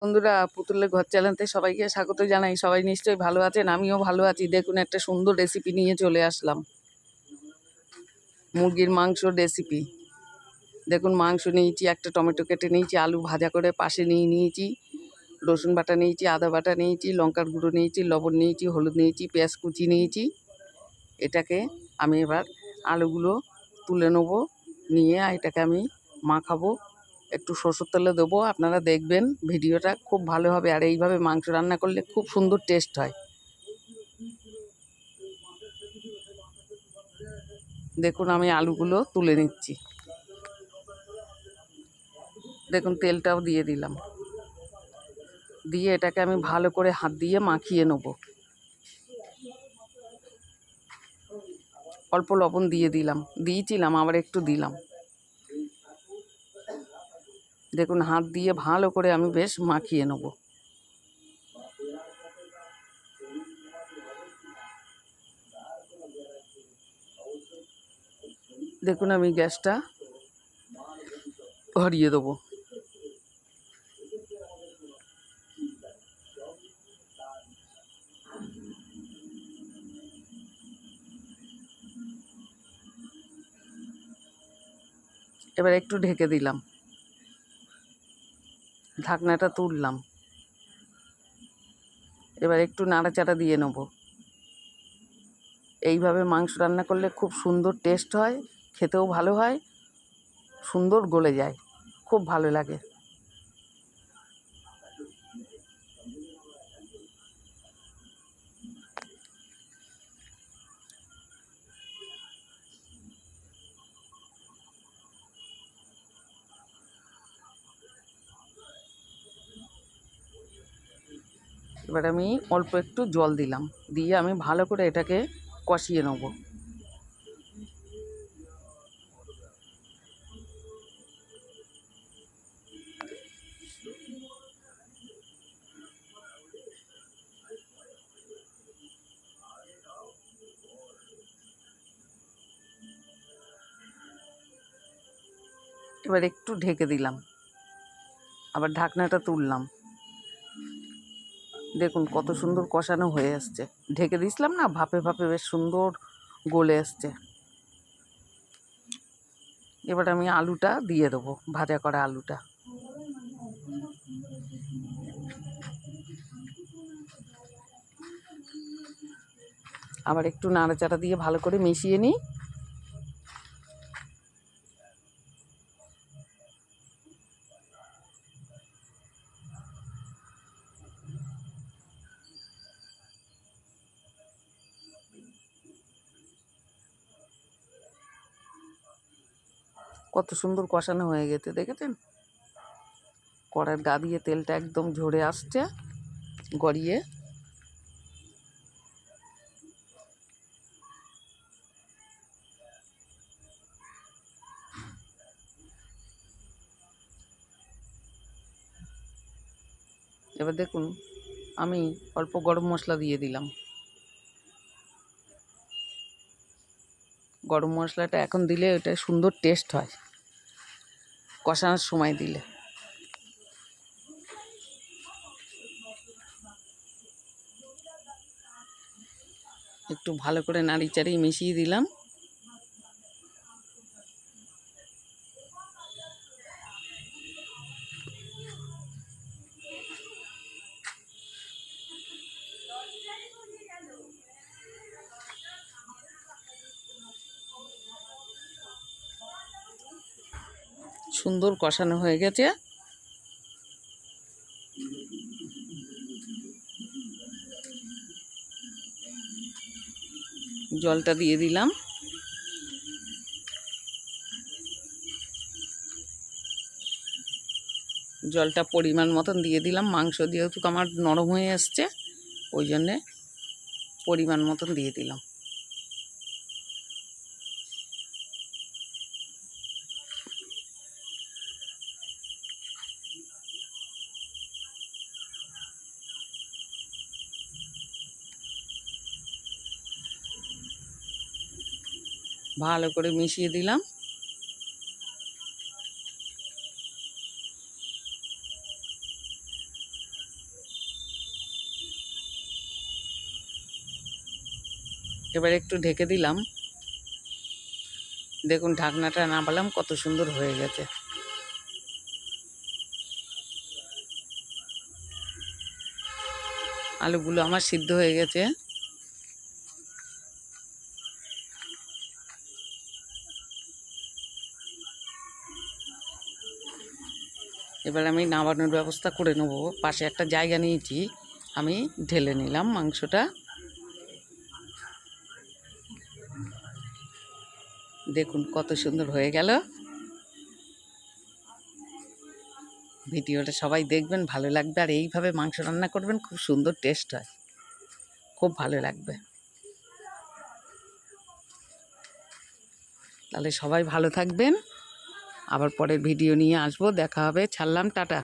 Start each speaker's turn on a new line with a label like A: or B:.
A: বন্ধুরা, পুতুলের ঘর চ্যানেলতে সবাইকে স্বাগত জানাই। সবাই নিশ্চয়ই ভালো আছেন, আমিও ভালো আছি। দেখুন, একটা সুন্দর রেসিপি নিয়ে চলে আসলাম, মুরগির মাংসর রেসিপি। দেখুন, মাংস নিয়েছি, একটা টমেটো কেটে নিয়েছি, আলু ভাজা করে পাশে নিয়েছি, রসুন বাটা নিয়েছি, আদা বাটা নিয়েছি, লঙ্কার গুঁড়ো নিয়েছি, লবণ নিয়েছি, হলুদ নিয়েছি, পেঁয়াজ কুচি নিয়েছি। এটাকে আমি এবার আলুগুলো তুলে নেবো, নিয়ে এটাকে আমি মাখাবো, একটু সরষের তেলে দেবো। আপনারা দেখবেন, ভিডিওটা খুব ভালো হবে। আর এইভাবে মাংস রান্না করলে খুব সুন্দর টেস্ট হয়। দেখুন, আমি আলুগুলো তুলে নিচ্ছি। দেখুন, তেলটাও দিয়ে দিলাম, দিয়ে এটাকে আমি ভালো করে হাত দিয়ে মাখিয়ে নেব। অল্প লবণ দিয়েছিলাম, আবার একটু দিলাম। দেখুন, হাত দিয়ে ভালো করে আমি বেশ মাখিয়ে নেব। দেখুন, আমি গ্যাসটা ধরিয়ে দেবো। এবার একটু ঢেকে দিলাম, ঢাকনাটা তুললাম। এবার একটু নাড়াচাড়া দিয়ে নেব। এইভাবে মাংস রান্না করলে খুব সুন্দর টেস্ট হয়, খেতেও ভালো হয়, সুন্দর গলে যায়, খুব ভালো লাগে। এবার আমি অল্প একটু জল দিলাম, দিয়ে আমি ভালো করে এটাকে কষিয়ে নেব। এবার একটু ঢেকে দিলাম, আবার ঢাকনাটা তুললাম। দেখুন, কত সুন্দর কষানো হয়ে আসছে। ঢেকে দিয়েছিলাম না, ভাপে ভাপে বেশ সুন্দর গলে আসছে। এবার আমি আলুটা দিয়ে দেবো, ভাজা করা আলুটা। আবার একটু নাড়াচাড়া দিয়ে ভালো করে মিশিয়ে নিই। কত সুন্দর কষানো হয়ে গেছে, দেখেছেন? কড়ার গা দিয়ে তেলটা একদম ঝরে আসছে, গড়িয়ে। এবার দেখুন, আমি অল্প গরম মশলা দিয়ে দিলাম। গরম মশলাটা এখন দিলে ওটা সুন্দর টেস্ট হয়, কষানোর সময় দিলে। একটু ভালো করে নাড়ি চাড়িয়ে মিশিয়ে দিলাম। সুন্দর কষানো হয়ে গেছে। জলটা দিয়ে দিলাম। জলটা পরিমাণ মতন দিয়ে দিলাম। মাংস যেহেতু আমার নরম হয়ে আসছে, ওই জন্যে পরিমাণ মতন দিয়ে দিলাম। ভালো করে মিশিয়ে দিলাম। এবার একটু ঢেকে দিলাম। দেখুন ঢাকনাটা নামালাম, কত সুন্দর হয়ে গেছে। আলুগুলো আমার সিদ্ধ হয়ে গেছে। এবার আমি নামানোর ব্যবস্থা করে নেব। পাশে একটা জায়গা নিয়েছি, আমি ঢেলে নিলাম মাংসটা। দেখুন কত সুন্দর হয়ে গেল। ভিডিওটা সবাই দেখবেন, ভালো লাগবে। আর এইভাবে মাংস রান্না করবেন, খুব সুন্দর টেস্ট হয়, খুব ভালো লাগবে। তাহলে সবাই ভালো থাকবেন। আবার পরের ভিডিও নিয়ে আসবো, দেখা হবে। ছাড়লাম, টাটা।